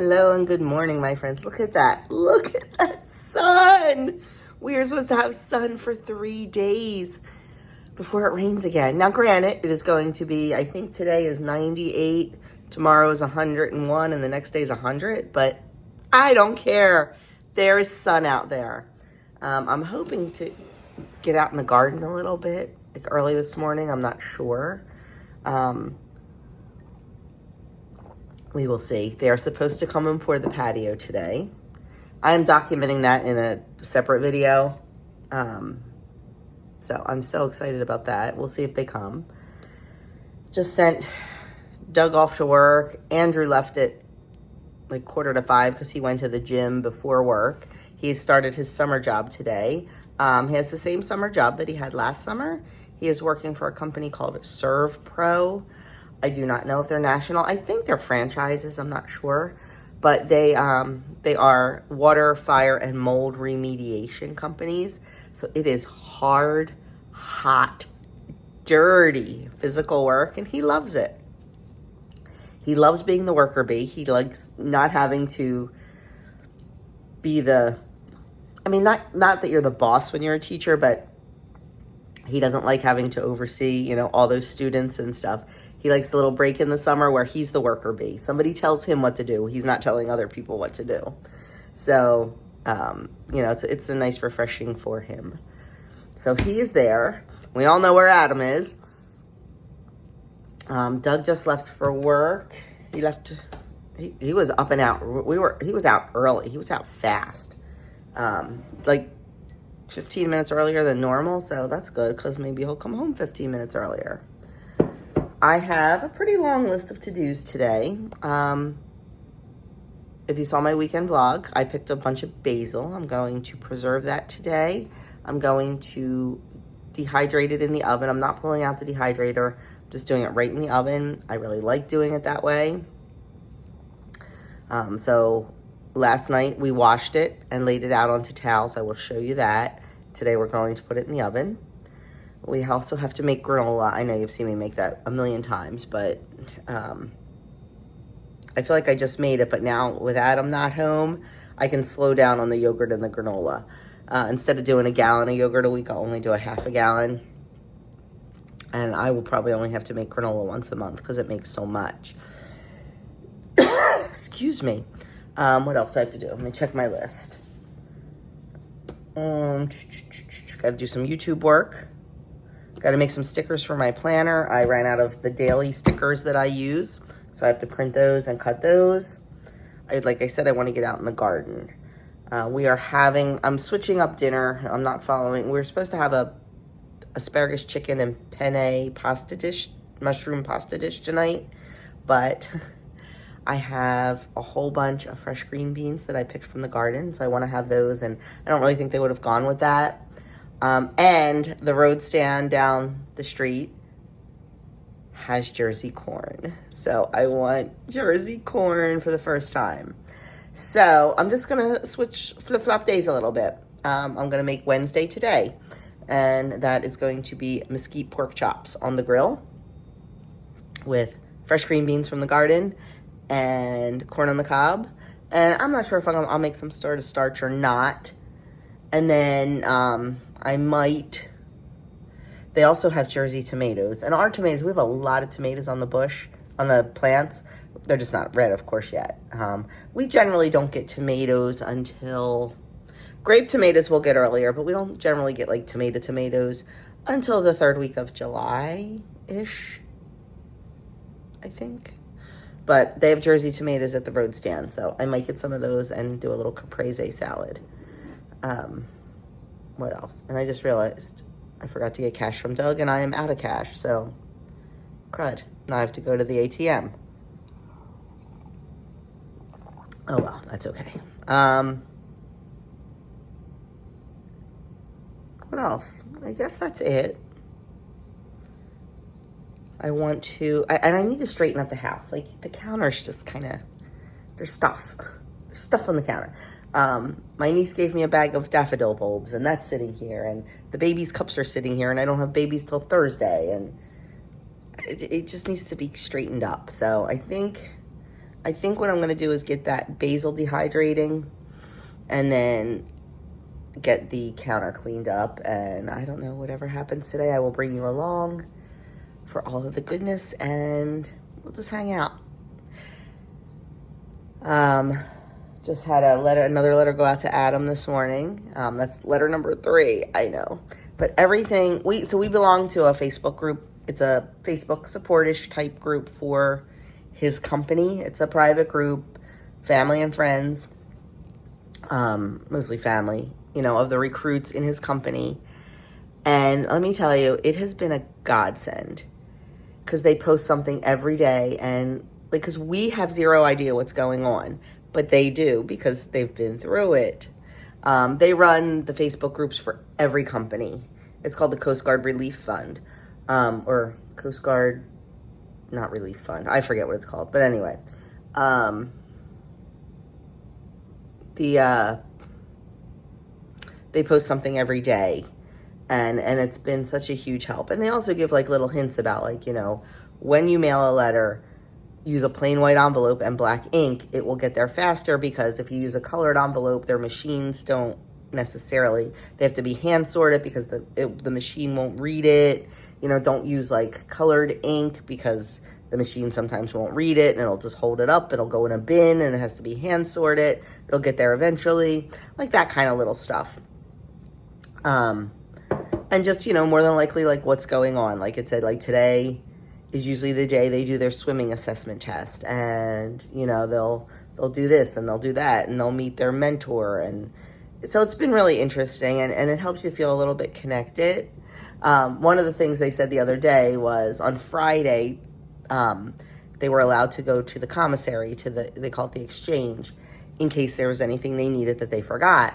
Hello and good morning, my friends. Look at that. Look at that sun. We are supposed to have sun for 3 days before it rains again. Now, granted, it is going to be, I think today is 98, tomorrow is 101, and the next day is 100, but I don't care. There is sun out there. I'm hoping to get out in the garden a little bit, like early this morning. I'm not sure. We will see. They are supposed to come and pour the patio today. I am documenting that in a separate video. So I'm so excited about that. We'll see if they come. Just sent Doug off to work. Andrew left at like 4:45 because he went to the gym before work. He started his summer job today. He has the same summer job that he had last summer. He is working for a company called Serve Pro. I do not know if they're national. I think they're franchises. I'm not sure. But they are water, fire, and mold remediation companies. So it is hard, hot, dirty physical work, and he loves it. He loves being the worker bee. He likes not having to be not that you're the boss when you're a teacher, but he doesn't like having to oversee, all those students and stuff. He likes the little break in the summer where he's the worker bee. Somebody tells him what to do. He's not telling other people what to do. So, it's a nice refreshing for him. So he is there. We all know where Adam is. Doug just left for work. He left. He was up and out. He was out early. He was out fast. Like 15 minutes earlier than normal. So that's good because maybe he'll come home 15 minutes earlier. I have a pretty long list of to-dos today. If you saw my weekend vlog, I picked a bunch of basil. I'm going to preserve that today. I'm going to dehydrate it in the oven. I'm not pulling out the dehydrator. I'm just doing it right in the oven. I really like doing it that way. So last night we washed it and laid it out onto towels. I will show you that. Today we're going to put it in the oven. We also have to make granola. I know you've seen me make that a million times, but I feel like I just made it. But now with Adam not home, I can slow down on the yogurt and the granola. Instead of doing a gallon of yogurt a week, I'll only do a half a gallon. And I will probably only have to make granola once a month because it makes so much. Excuse me. What else do I have to do? Let me check my list. Got to do some YouTube work. Got to make some stickers for my planner. I ran out of the daily stickers that I use, so I have to print those and cut those. Like I said, I want to get out in the garden. I'm switching up dinner. I'm not following. We're supposed to have a asparagus chicken and penne pasta dish, mushroom pasta dish tonight, but I have a whole bunch of fresh green beans that I picked from the garden, so I want to have those, and I don't really think they would have gone with that. And the road stand down the street has Jersey corn. So I want Jersey corn for the first time. So I'm just going to switch flip-flop days a little bit. I'm going to make Wednesday today. And that is going to be mesquite pork chops on the grill with fresh green beans from the garden and corn on the cob. And I'm not sure if I'll make some starch or not. And then they also have Jersey tomatoes. And our tomatoes, we have a lot of tomatoes on the bush, on the plants. They're just not red, of course, yet. We generally don't get tomatoes until, grape tomatoes we'll get earlier, but we don't generally get like tomatoes until the third week of July-ish, I think. But they have Jersey tomatoes at the road stand, so I might get some of those and do a little caprese salad. What else? And I just realized I forgot to get cash from Doug, and I am out of cash, so crud. Now I have to go to the ATM. Oh well, that's okay. What else? I guess that's it. I need to straighten up the house. Like, the counter's just kind of, there's stuff on the counter. My niece gave me a bag of daffodil bulbs, and that's sitting here, and the baby's cups are sitting here, and I don't have babies till Thursday, and it just needs to be straightened up. So I think I think what I'm going to do is get that basil dehydrating and then get the counter cleaned up. And I don't know, whatever happens today, I will bring you along for all of the goodness, and we'll just hang out. Just had another letter go out to Adam this morning. That's letter number 3, I know. But everything, we belong to a Facebook group. It's a Facebook supportish type group for his company. It's a private group, family and friends, mostly family, of the recruits in his company. And let me tell you, it has been a godsend because they post something every day, and because we have zero idea what's going on, but they do because they've been through it. They run the Facebook groups for every company. It's called the Coast Guard Relief Fund, or Coast Guard, not Relief Fund. I forget what it's called, but anyway, they post something every day, and it's been such a huge help. And they also give like little hints about when you mail a letter, use a plain white envelope and black ink. It will get there faster, because if you use a colored envelope, their machines don't necessarily, they have to be hand sorted because the machine won't read it. Don't use like colored ink because the machine sometimes won't read it, and it'll just hold it up. It'll go in a bin, and it has to be hand sorted. It'll get there eventually, like that kind of little stuff. And just, more than likely, like what's going on. Like it said, like today is usually the day they do their swimming assessment test, and they'll do this and they'll do that, and they'll meet their mentor. And so it's been really interesting, and it helps you feel a little bit connected. One of the things they said the other day was on Friday, they were allowed to go to the commissary, they call it the exchange, in case there was anything they needed that they forgot.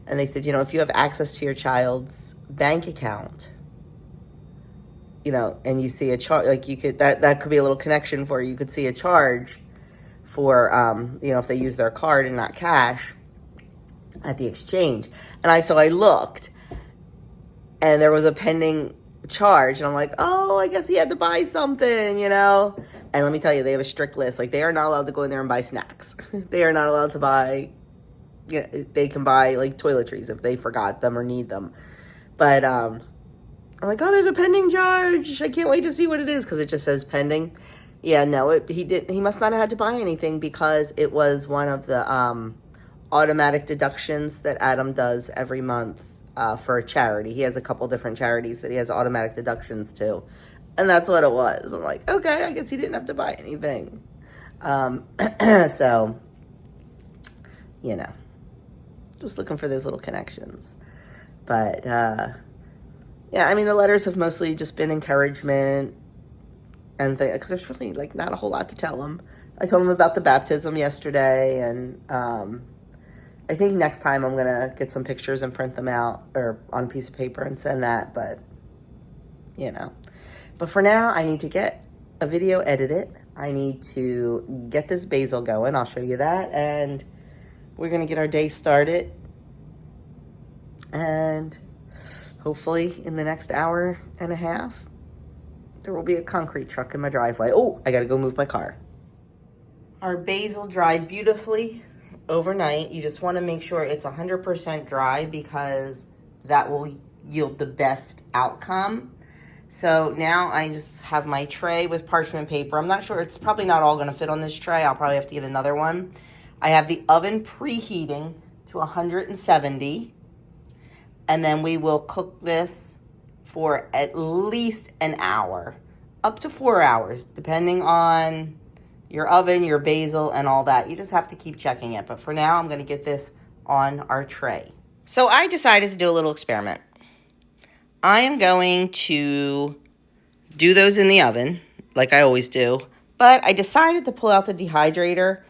And they said, if you have access to your child's bank account, and you see a charge, like you could, that could be a little connection for you. You could see a charge for, if they use their card and not cash at the exchange. And I looked, and there was a pending charge, and I'm like, oh, I guess he had to buy something, And let me tell you, they have a strict list. Like, they are not allowed to go in there and buy snacks. They are not allowed to buy, they can buy like toiletries if they forgot them or need them. But I'm like, oh, there's a pending charge. I can't wait to see what it is, because it just says pending. Yeah, no, he must not have had to buy anything, because it was one of the automatic deductions that Adam does every month for a charity. He has a couple different charities that he has automatic deductions to, and that's what it was. I'm like, okay, I guess he didn't have to buy anything. So, just looking for those little connections. But, yeah, I mean, the letters have mostly just been encouragement, and because there's really, like, not a whole lot to tell them. I told them about the baptism yesterday, and I think next time I'm going to get some pictures and print them out, or on a piece of paper, and send that, but, But for now, I need to get a video edited. I need to get this basil going. I'll show you that, and we're going to get our day started, and hopefully in the next hour and a half, there will be a concrete truck in my driveway. Oh, I got to go move my car. Our basil dried beautifully overnight. You just want to make sure it's 100% dry, because that will yield the best outcome. So now I just have my tray with parchment paper. I'm not sure, it's probably not all going to fit on this tray. I'll probably have to get another one. I have the oven preheating to 170, and then we will cook this for at least an hour, up to 4 hours, depending on your oven, your basil, and all that. You just have to keep checking it. But for now, I'm going to get this on our tray. So I decided to do a little experiment. I am going to do those in the oven, like I always do, but I decided to pull out the dehydrator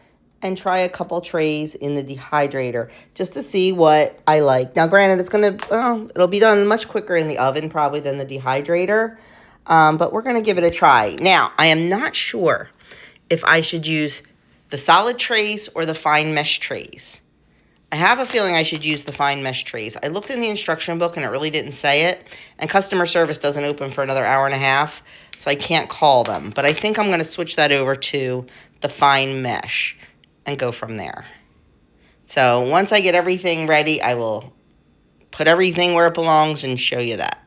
and try a couple trays in the dehydrator just to see what I like. Now, granted, it'll be done much quicker in the oven probably than the dehydrator, but we're going to give it a try. Now, I am not sure if I should use the solid trays or the fine mesh trays. I have a feeling I should use the fine mesh trays. I looked in the instruction book and it really didn't say it. And customer service doesn't open for another hour and a half, so I can't call them. But I think I'm going to switch that over to the fine mesh and go from there. So once I get everything ready, I will put everything where it belongs and show you that.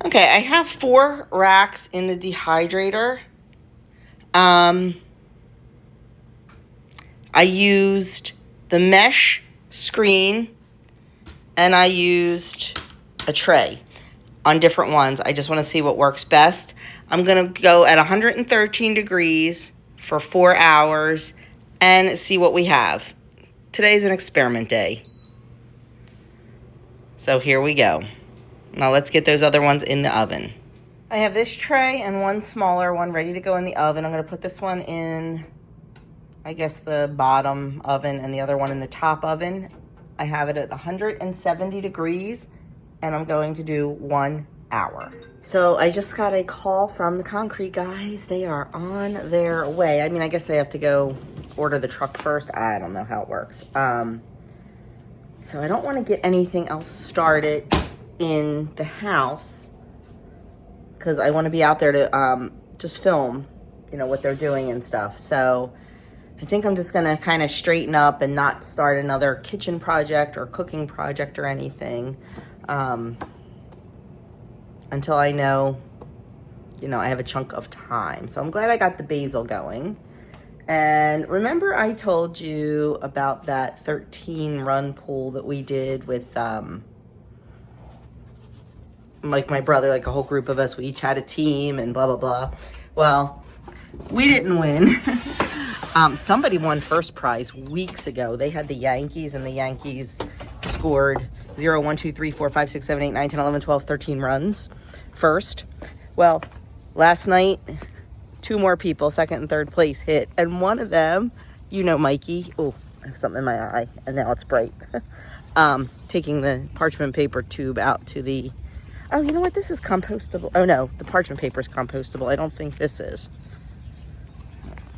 Okay, I have 4 racks in the dehydrator. I used the mesh screen and I used a tray on different ones. I just want to see what works best. I'm going to go at 113 degrees for 4 hours and see what we have. Today's an experiment day. So here we go. Now let's get those other ones in the oven. I have this tray and one smaller one ready to go in the oven. I'm going to put this one in, I guess, the bottom oven and the other one in the top oven. I have it at 170 degrees and I'm going to do 1 hour. So I just got a call from the concrete guys. They are on their way. I mean, I guess they have to go order the truck first. I don't know how it works. So I don't want to get anything else started in the house because I want to be out there to just film, you know, what they're doing and stuff. So I think I'm just going to kind of straighten up and not start another kitchen project or cooking project or anything until I know, you know, I have a chunk of time. So I'm glad I got the basil going. And remember I told you about that 13 run pool that we did with like my brother, like a whole group of us. We each had a team and blah, blah, blah. Well, we didn't win. Somebody won first prize weeks ago. They had the Yankees, and the Yankees scored 0, 1, 2, 3, 4, 5, 6, 7, 8, 9, 10, 11, 12, 13 runs first. Well, last night, 2 more people, second and third place, hit. And one of them, you know Mikey. Oh, I have something in my eye, and now it's bright. Taking the parchment paper tube out to the... Oh, you know what? This is compostable. Oh, no. The parchment paper is compostable. I don't think this is.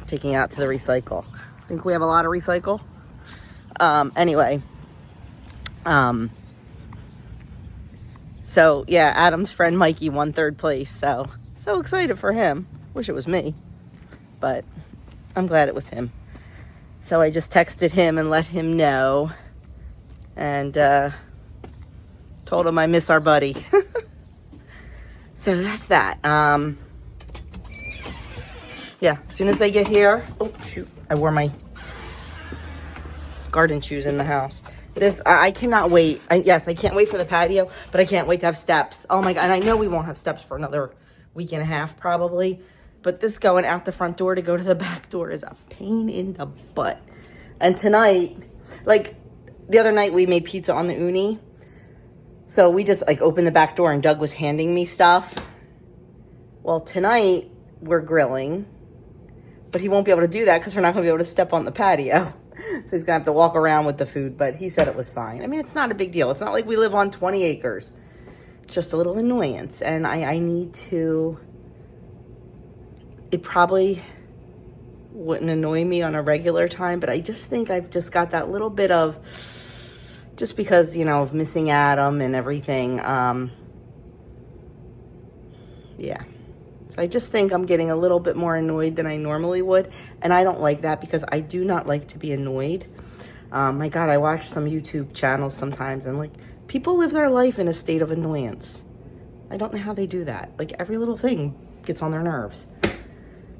Taking out to the recycle. Think we have a lot of recycle? Anyway. So, yeah, Adam's friend Mikey won 3rd place. So excited for him. Wish it was me. But I'm glad it was him. So I just texted him and let him know. And told him I miss our buddy. So that's that. Yeah, as soon as they get here... Oh, shoot. I wore my garden shoes in the house. I cannot wait. Yes, I can't wait for the patio, but I can't wait to have steps. Oh, my God. And I know we won't have steps for another week and a half, probably. But this going out the front door to go to the back door is a pain in the butt. And tonight, like, the other night we made pizza on the uni. So we just, like, opened the back door and Doug was handing me stuff. Well, tonight we're grilling. But he won't be able to do that because we're not going to be able to step on the patio. So he's going to have to walk around with the food. But he said it was fine. I mean, it's not a big deal. It's not like we live on 20 acres. It's just a little annoyance. And I need to... It probably wouldn't annoy me on a regular time. But I just think I've just got that little bit of... Just because, you know, of missing Adam and everything. Yeah. So I just think I'm getting a little bit more annoyed than I normally would. And I don't like that because I do not like to be annoyed. My God, I watch some YouTube channels sometimes and like people live their life in a state of annoyance. I don't know how they do that. Like every little thing gets on their nerves.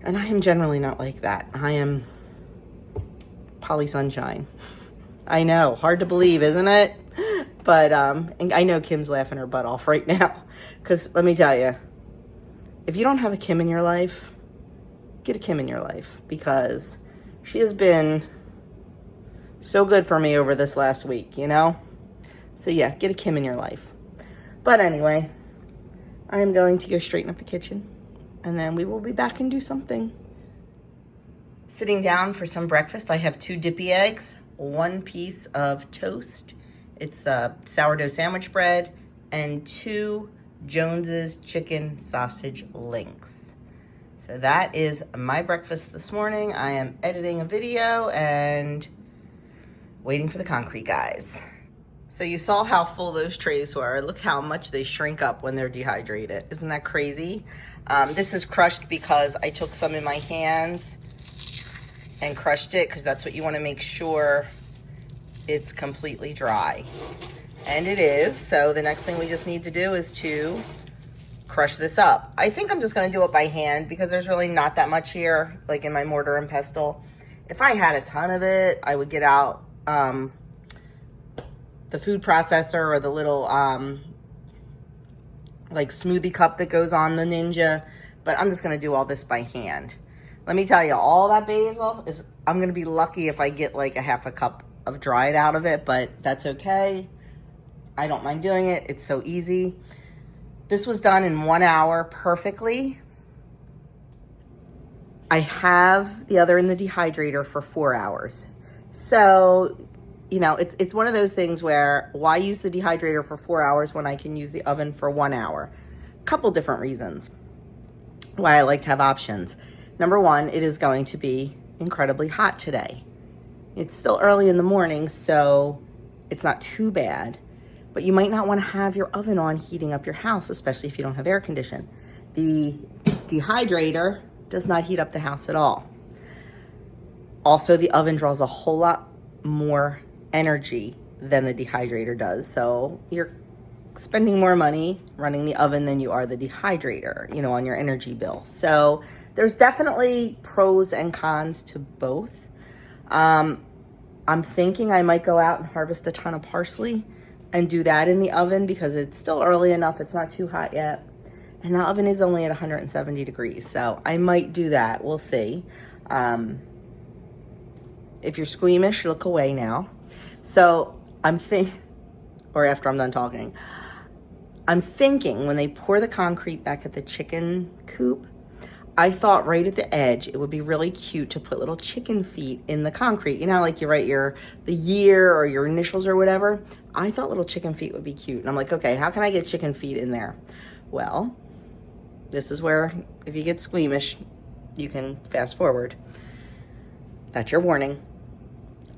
And I am generally not like that. I am Polly Sunshine. I know, hard to believe, isn't it? But and I know Kim's laughing her butt off right now. Because let me tell you, if you don't have a Kim in your life, get a Kim in your life. Because she has been so good for me over this last week, you know? So yeah, get a Kim in your life. But anyway, I'm going to go straighten up the kitchen. And then we will be back and do something. Sitting down for some breakfast, I have 2 dippy eggs, 1 piece of toast. It's sourdough sandwich bread, and 2 Jones's chicken sausage links. So that is my breakfast this morning. I am editing a video and waiting for the concrete guys. So you saw how full those trays were. Look how much they shrink up when they're dehydrated. Isn't that crazy? This is crushed because I took some in my hands and crushed it because that's what you want to make sure it's completely dry. And it is. So the next thing we just need to do is to crush this up. I think I'm just going to do it by hand because there's really not that much here, like in my mortar and pestle. If I had a ton of it, I would get out the food processor or the little like smoothie cup that goes on the Ninja, but I'm just going to do all this by hand. Let me tell you, all that basil is, I'm going to be lucky if I get like a half a cup of dried out of it, but that's okay. I don't mind doing it. It's so easy. This was done in 1 hour perfectly. I have the other in the dehydrator for 4 hours. So, you know, it's one of those things where why use the dehydrator for 4 hours when I can use the oven for 1 hour? Couple different reasons why I like to have options. Number one, it is going to be incredibly hot today. It's still early in the morning, so it's not too bad. But you might not want to have your oven on heating up your house, especially if you don't have air conditioning. The dehydrator does not heat up the house at all. Also, the oven draws a whole lot more energy than the dehydrator does. So you're spending more money running the oven than you are the dehydrator, you know, on your energy bill. So there's definitely pros and cons to both. I'm thinking I might go out and harvest a ton of parsley and do that in the oven because it's still early enough. It's not too hot yet. And the oven is only at 170 degrees. So I might do that. We'll see. If you're squeamish, look away now. So or after I'm done talking, I'm thinking when they pour the concrete back at the chicken coop, I thought right at the edge, it would be really cute to put little chicken feet in the concrete. You know, like you write the year or your initials or whatever. I thought little chicken feet would be cute. And I'm like, okay, how can I get chicken feet in there? Well, this is where, if you get squeamish, you can fast forward. That's your warning.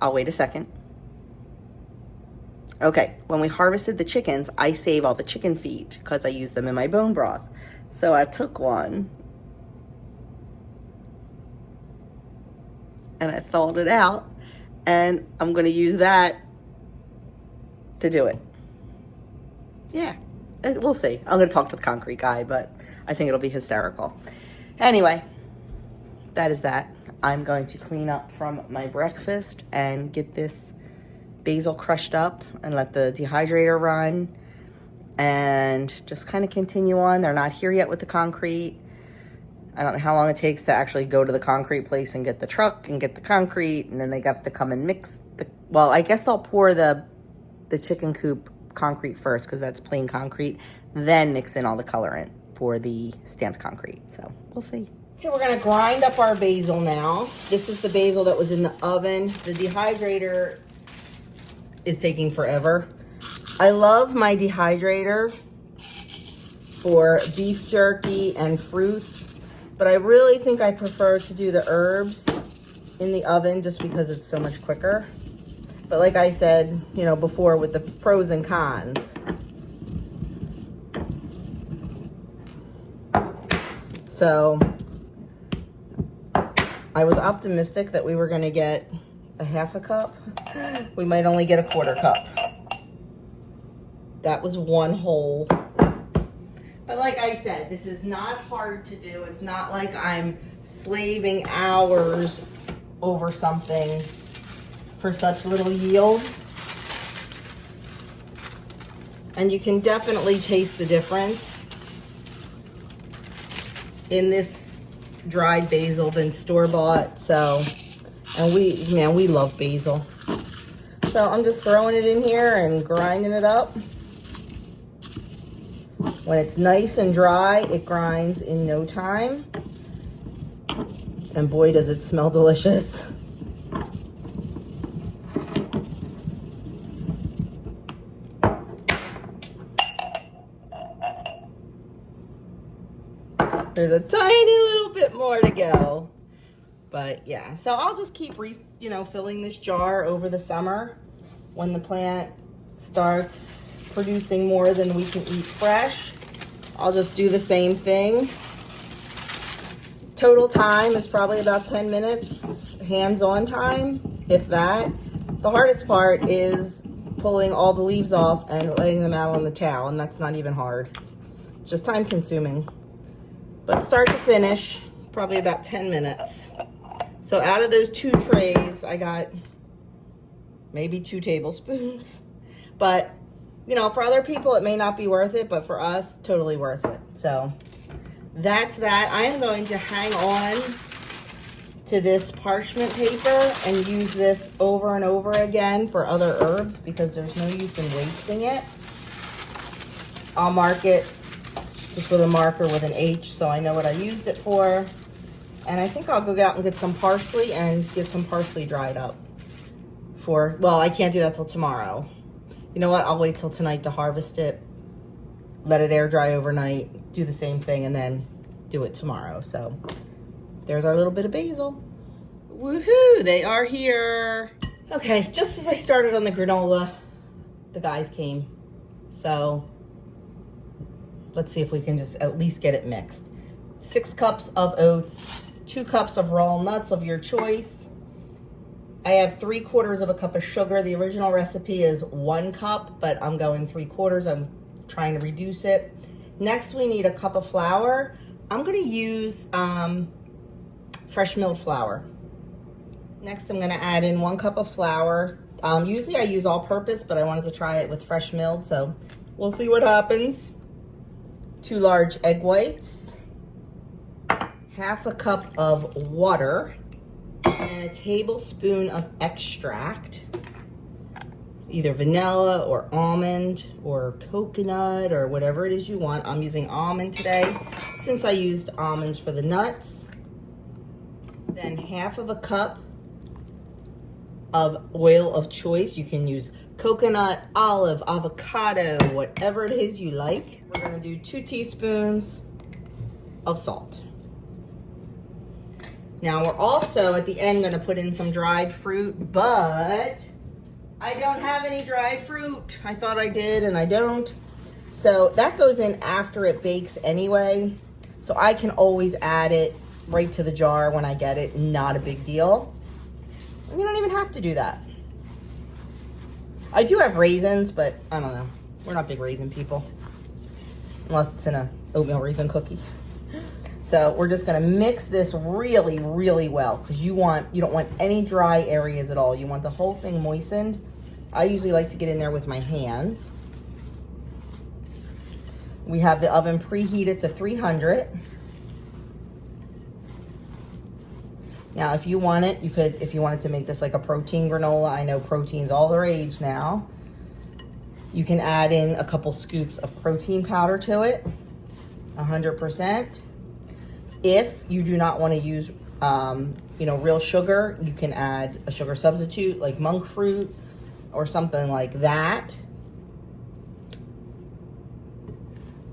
I'll wait a second. Okay, when we harvested the chickens, I save all the chicken feet because I use them in my bone broth. So I took one and I thawed it out, and I'm going to use that to do it. Yeah, we'll see. I'm going to talk to the concrete guy, but I think it'll be hysterical. Anyway, that is that. I'm going to clean up from my breakfast and get this basil crushed up and let the dehydrator run and just kind of continue on. They're not here yet with the concrete. I don't know how long it takes to actually go to the concrete place and get the truck and get the concrete, and then they have to come and mix well, I guess they'll pour the chicken coop concrete first because that's plain concrete, then mix in all the colorant for the stamped concrete. So we'll see. Okay, we're gonna grind up our basil now. This is the basil that was in the oven. The dehydrator is taking forever. I love my dehydrator for beef jerky and fruits, but I really think I prefer to do the herbs in the oven just because it's so much quicker. But like I said, you know, before with the pros and cons. So I was optimistic that we were gonna get a half a cup. We might only get a quarter cup. That was one whole. But like I said, this is not hard to do. It's not like I'm slaving hours over something for such little yield. And you can definitely taste the difference in this dried basil than store-bought. So, and we love basil. So I'm just throwing it in here and grinding it up. When it's nice and dry, it grinds in no time. And boy, does it smell delicious. There's a tiny little bit more to go. But yeah, so I'll just keep filling this jar over the summer when the plant starts producing more than we can eat fresh. I'll just do the same thing. Total time is probably about 10 minutes, hands-on time, if that. The hardest part is pulling all the leaves off and laying them out on the towel, and that's not even hard. Just time consuming. But start to finish, probably about 10 minutes. So out of those 2 trays, I got maybe 2 tablespoons. But, you know, for other people, it may not be worth it, but for us, totally worth it. So that's that. I am going to hang on to this parchment paper and use this over and over again for other herbs because there's no use in wasting it. I'll mark it just with a marker with an H so I know what I used it for. And I think I'll go out and get some parsley and get some parsley dried up for, well, I can't do that till tomorrow. You know what? I'll wait till tonight to harvest it, let it air dry overnight, do the same thing, and then do it tomorrow. So there's our little bit of basil. Woohoo, they are here. Okay, just as I started on the granola, the guys came. So let's see if we can just at least get it mixed. 6 cups of oats, 2 cups of raw nuts of your choice. I have 3/4 of a cup of sugar. The original recipe is 1 cup, but I'm going 3/4. I'm trying to reduce it. Next, we need a cup of flour. I'm gonna use fresh milled flour. Next, I'm gonna add in 1 cup of flour. Usually I use all purpose, but I wanted to try it with fresh milled, so we'll see what happens. 2 large egg whites, 1/2 cup of water, and a tablespoon of extract, either vanilla or almond or coconut or whatever it is you want. I'm using almond today since I used almonds for the nuts. Then 1/2 cup of oil of choice. You can use coconut, olive, avocado, whatever it is you like. We're gonna do 2 teaspoons of salt. Now we're also at the end gonna put in some dried fruit, but I don't have any dried fruit. I thought I did and I don't. So that goes in after it bakes anyway. So I can always add it right to the jar when I get it, not a big deal. You don't even have to do that. I do have raisins, but I don't know. We're not big raisin people. Unless it's in a oatmeal raisin cookie. So we're just gonna mix this really, really well because you don't want any dry areas at all. You want the whole thing moistened. I usually like to get in there with my hands. We have the oven preheated to 300. Now, if you want it, you could, if you wanted to make this like a protein granola, I know protein's all the rage now. You can add in a couple scoops of protein powder to it, 100%. If you do not want to use, real sugar, you can add a sugar substitute like monk fruit or something like that.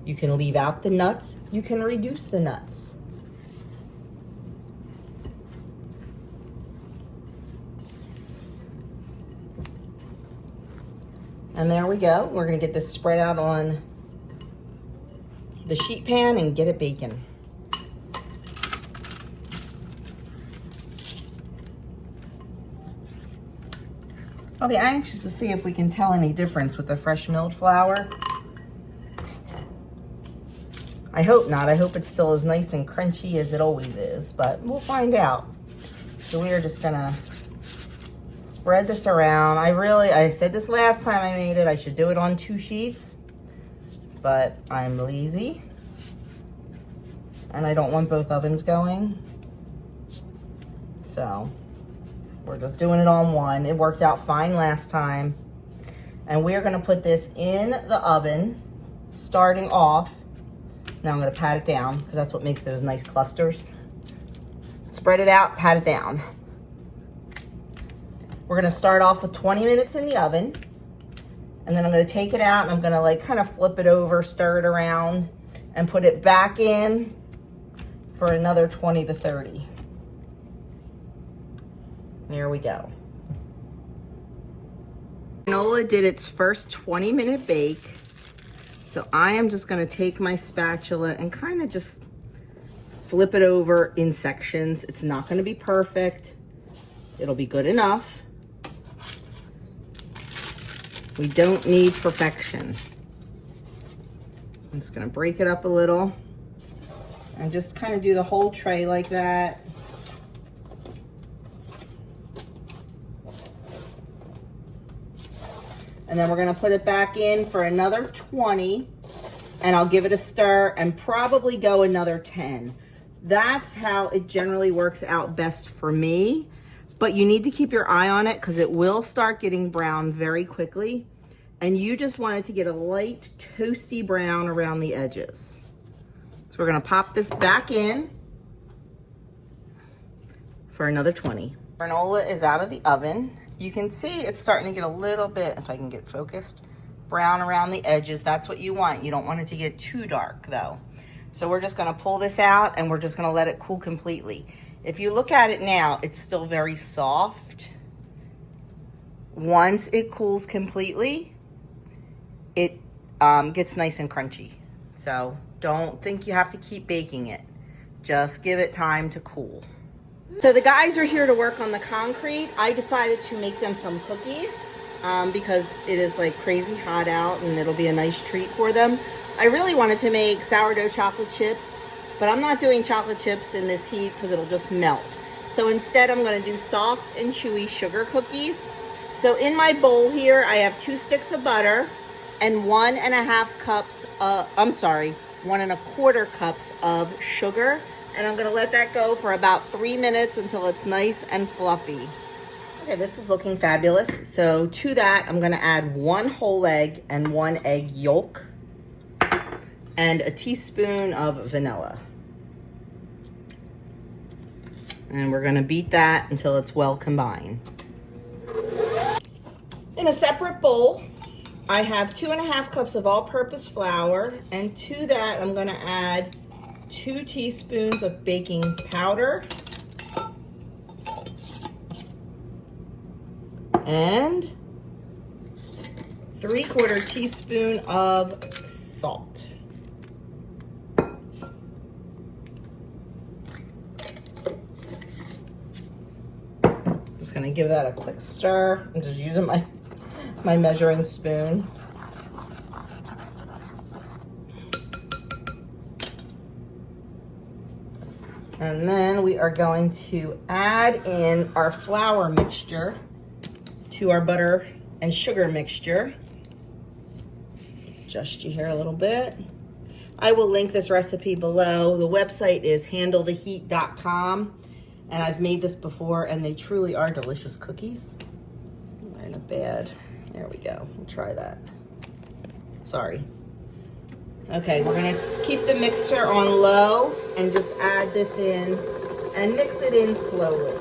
You can leave out the nuts. You can reduce the nuts. And there we go. We're gonna get this spread out on the sheet pan and get it baking. I'll be anxious to see if we can tell any difference with the fresh milled flour. I hope not. I hope it's still as nice and crunchy as it always is, but we'll find out. So we are just gonna spread this around. I said this last time I made it, I should do it on 2 sheets, but I'm lazy and I don't want both ovens going. So we're just doing it on 1. It worked out fine last time. And we're gonna put this in the oven, starting off. Now I'm gonna pat it down because that's what makes those nice clusters. Spread it out, pat it down. We're gonna start off with 20 minutes in the oven, and then I'm gonna take it out and I'm gonna like kind of flip it over, stir it around, and put it back in for another 20 to 30. There we go. Granola did its first 20-minute bake, so I am just gonna take my spatula and kind of just flip it over in sections. It's not gonna be perfect, It'll be good enough. We don't need perfection. I'm just gonna break it up a little and just kind of do the whole tray like that. And then we're gonna put it back in for another 20, and I'll give it a stir and probably go another 10. That's how it generally works out best for me, but you need to keep your eye on it because it will start getting brown very quickly, and you just want it to get a light toasty brown around the edges. So we're gonna pop this back in for another 20. Granola is out of the oven. You can see it's starting to get a little bit, if I can get focused, brown around the edges. That's what you want. You don't want it to get too dark though. So we're just gonna pull this out and we're just gonna let it cool completely. If you look at it now, it's still very soft. Once it cools completely, it gets nice and crunchy. So don't think you have to keep baking it. Just give it time to cool. So the guys are here to work on the concrete. I decided to make them some cookies because it is like crazy hot out and it'll be a nice treat for them. I really wanted to make sourdough chocolate chips, but I'm not doing chocolate chips in this heat because it'll just melt. So instead I'm gonna do soft and chewy sugar cookies. So in my bowl here, I have 2 sticks of butter and 1.25 cups, 1.25 cups of sugar. And I'm gonna let that go for about 3 minutes until it's nice and fluffy. Okay, this is looking fabulous. So to that, I'm gonna add 1 whole egg and 1 egg yolk and a teaspoon of vanilla. And we're gonna beat that until it's well combined. In a separate bowl, I have 2.5 cups of all-purpose flour, and to that, I'm gonna add 2 teaspoons of baking powder and 3/4 teaspoon of salt. Just gonna give that a quick stir. I'm just using my measuring spoon. And then we are going to add in our flour mixture to our butter and sugar mixture. Adjust your hair a little bit. I will link this recipe below. The website is handletheheat.com, and I've made this before and they truly are delicious cookies. They're not bad. There we go. We'll try that. Sorry. Okay, we're gonna keep the mixture on low and just add this in and mix it in slowly.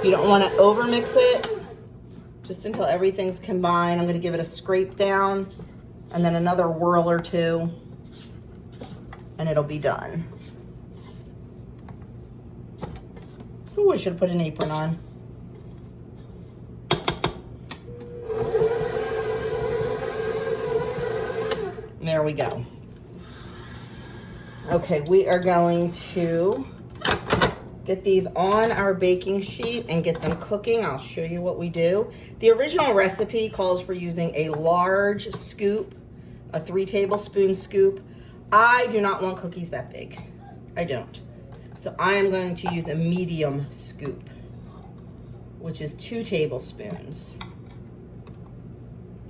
You don't want to over mix it, just until everything's combined. I'm going to give it a scrape down and then another whirl or two, and it'll be done. Ooh, I should have put an apron on. There we go. Okay, we are going to get these on our baking sheet and get them cooking. I'll show you what we do. The original recipe calls for using a large scoop, a 3 tablespoon scoop. I do not want cookies that big. I don't. So I am going to use a medium scoop, which is 2 tablespoons.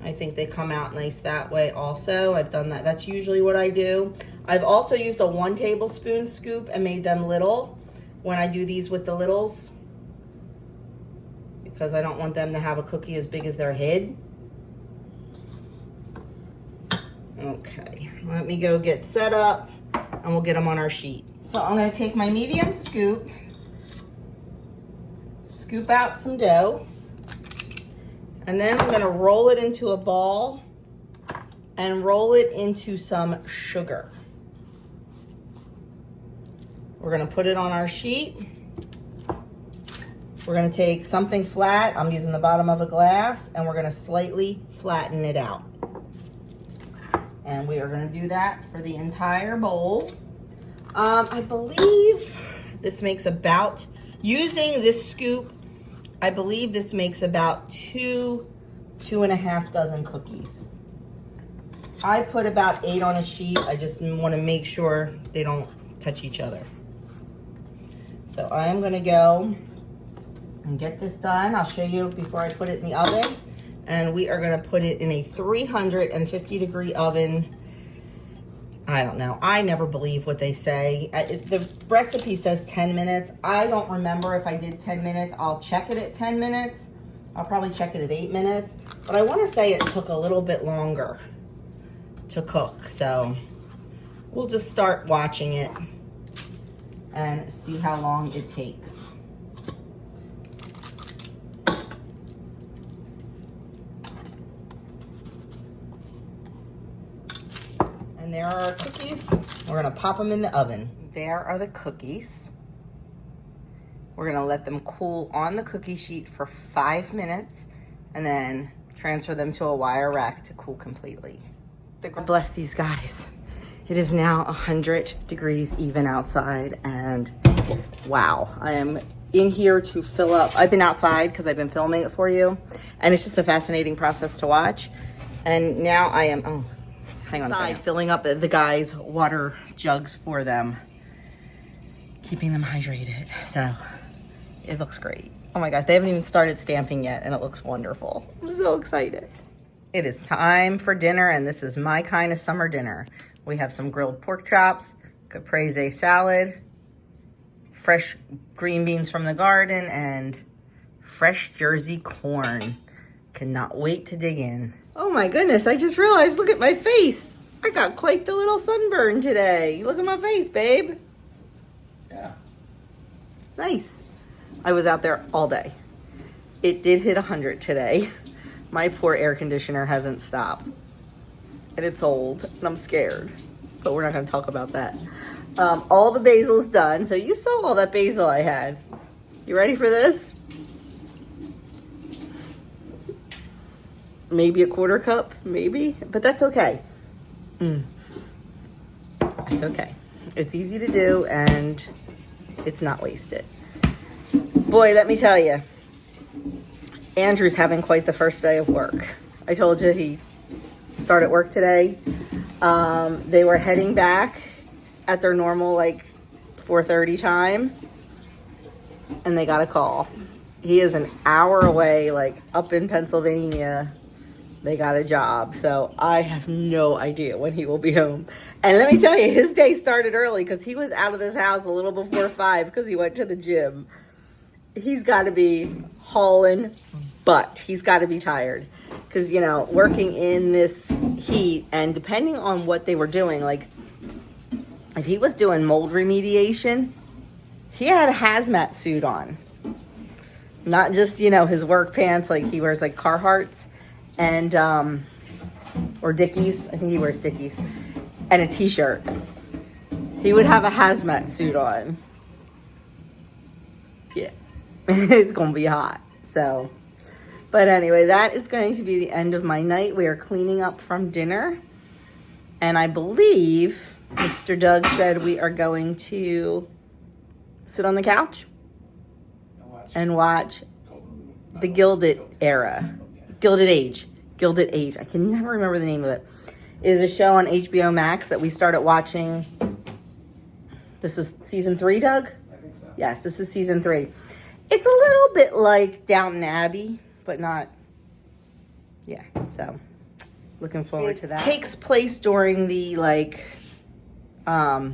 I think they come out nice that way also. I've done that. That's usually what I do. I've also used a 1 tablespoon scoop and made them little when I do these with the littles, because I don't want them to have a cookie as big as their head. Okay, let me go get set up and we'll get them on our sheet. So I'm gonna take my medium scoop, scoop out some dough, And then I'm gonna roll it into a ball and roll it into some sugar. We're gonna put it on our sheet. We're gonna take something flat, I'm using the bottom of a glass, and we're gonna slightly flatten it out. And we are gonna do that for the entire bowl. I believe this makes about, using this scoop, I believe this makes about 2.5 dozen cookies. I put about 8 on a sheet. I just wanna make sure they don't touch each other. So I am gonna go and get this done. I'll show you before I put it in the oven. And we are gonna put it in a 350-degree oven. I don't know, I never believe what they say. The recipe says 10 minutes. I don't remember if I did 10 minutes. I'll check it at 10 minutes. I'll probably check it at 8 minutes. But I wanna say it took a little bit longer to cook. So we'll just start watching it and see how long it takes. And there are our cookies. We're gonna pop them in the oven. There are the cookies. We're gonna let them cool on the cookie sheet for 5 minutes and then transfer them to a wire rack to cool completely. God bless these guys. It is now 100 degrees even outside, and wow, I am in here to fill up. I've been outside because I've been filming it for you, and it's just a fascinating process to watch. And now I am, oh, hang on a second, filling up the guys' water jugs for them, keeping them hydrated. So it looks great. Oh my gosh, they haven't even started stamping yet, and it looks wonderful. I'm so excited. It is time for dinner, and this is my kind of summer dinner. We have some grilled pork chops, caprese salad, fresh green beans from the garden, and fresh Jersey corn. Cannot wait to dig in. Oh my goodness, I just realized, look at my face. I got quite the little sunburn today. Look at my face, babe. Yeah. Nice. I was out there all day. It did hit 100 today. My poor air conditioner hasn't stopped. And it's old, and I'm scared. But we're not gonna talk about that. All the basil's done. So you saw all that basil I had. You ready for this? Maybe a 1/4 cup, maybe, but that's okay. It's okay. It's easy to do, and it's not wasted. Boy, let me tell you, Andrew's having quite the first day of work. I told you he started work today. They were heading back at their normal, like, 4:30 time, and they got a call. He is an hour away, like, up in Pennsylvania. They got a job, so I have no idea when he will be home. And let me tell you, his day started early because he was out of this house a little before 5 because he went to the gym. He's got to be hauling butt. He's got to be tired because, you know, working in this heat, and depending on what they were doing, like if he was doing mold remediation, he had a hazmat suit on. Not just, you know, his work pants, like he wears like Carhartts and or Dickies. I think he wears Dickies, and a t-shirt. He would have a hazmat suit on. Yeah. It's gonna be hot. So, but anyway, that is going to be the end of my night. We are cleaning up from dinner, and I believe Mr. Doug said we are going to sit on the couch and watch the Gilded Age. I can never remember the name of it. It is a show on HBO Max that we started watching. This is season 3, Doug? I think so. Yes, this is season 3. It's a little bit like Downton Abbey, but not, yeah, so looking forward to that. It takes place during the, like, the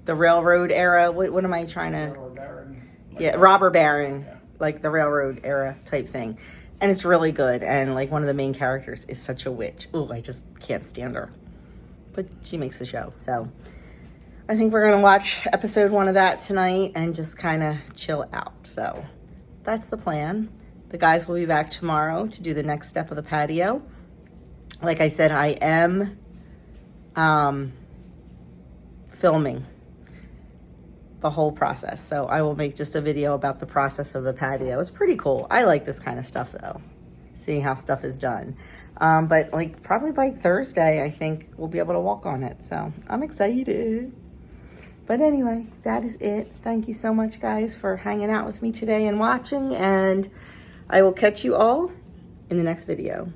railroad era. What am I trying to? Robber Baron. Yeah, robber baron, yeah. Like the railroad era type thing. And it's really good. And like one of the main characters is such a witch. Ooh, I just can't stand her. But she makes the show. So I think we're going to watch episode 1 of that tonight and just kind of chill out. So that's the plan. The guys will be back tomorrow to do the next step of the patio. Like I said, I am filming the whole process. So I will make just a video about the process of the patio. It's pretty cool. I like this kind of stuff though, seeing how stuff is done. But like probably by Thursday, I think we'll be able to walk on it. So I'm excited. But anyway, that is it. Thank you so much, guys, for hanging out with me today and watching. And I will catch you all in the next video.